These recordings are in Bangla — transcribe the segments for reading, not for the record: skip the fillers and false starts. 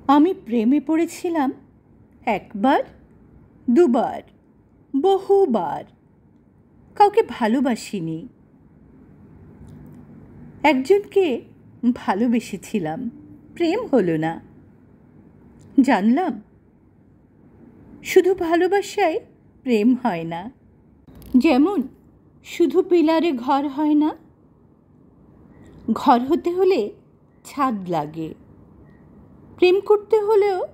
আমি প্রেমে পড়েছিলাম একবার, দুবার, বহুবার। কাউকে ভালোবাসিনি। একজনকে ভালোবেসেছিলাম, প্রেম হলো না। জানলাম শুধু ভালোবাসায় প্রেম হয় না। যেমন শুধু পিলারে ঘর হয় না, ঘর হতে হলে ছাদ লাগে। প্রেম করতে হলেও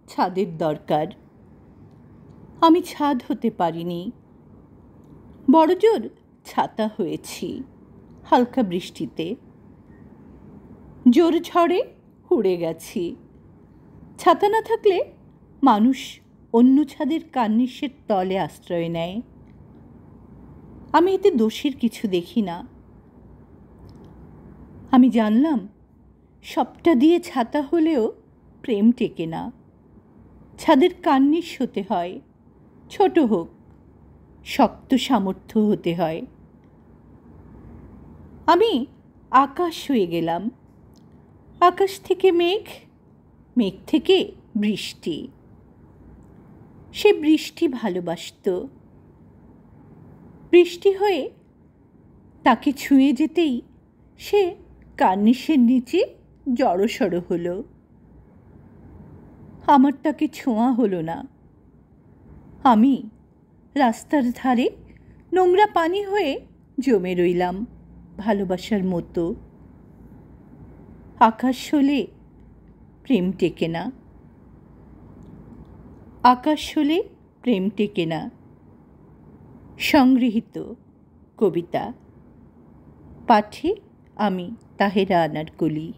ছাদের দরকার। আমি ছাদ হতে পারিনি। বড়জোর ছাতা হয়েছি হালকা বৃষ্টিতে। জোর ঝড়ে উড়ে গেছি। ছাতা না থাকলে মানুষ অন্য ছাদের কার্নিশের তলে আশ্রয় নেয়। আমি এতে দোষের কিছু দেখি না। আমি জানলাম সবটা দিয়ে ছাতা হলেও প্রেম টেকে না। ছাদের কার্নিশ হতে হয়, ছোট হোক, শক্ত সামর্থ্য হতে হয়। আমি আকাশ হয়ে গেলাম। আকাশ থেকে মেঘ, মেঘ থেকে বৃষ্টি। সে বৃষ্টি ভালোবাসত। বৃষ্টি হয়ে তাকে ছুঁয়ে যেতেই সে কার্নিশের নিচে জড়সড় হলো। আমার তাকে ছোঁয়া হলো না। আমি রাস্তার ধারে নোংরা পানি হয়ে জমে রইলাম ভালোবাসার মতো। আকাশ হলে প্রেম টেকে না। আকাশ হলে প্রেম টেকে না। সংগৃহীত কবিতা। পাঠে আমি তাহেরা আনারকলি।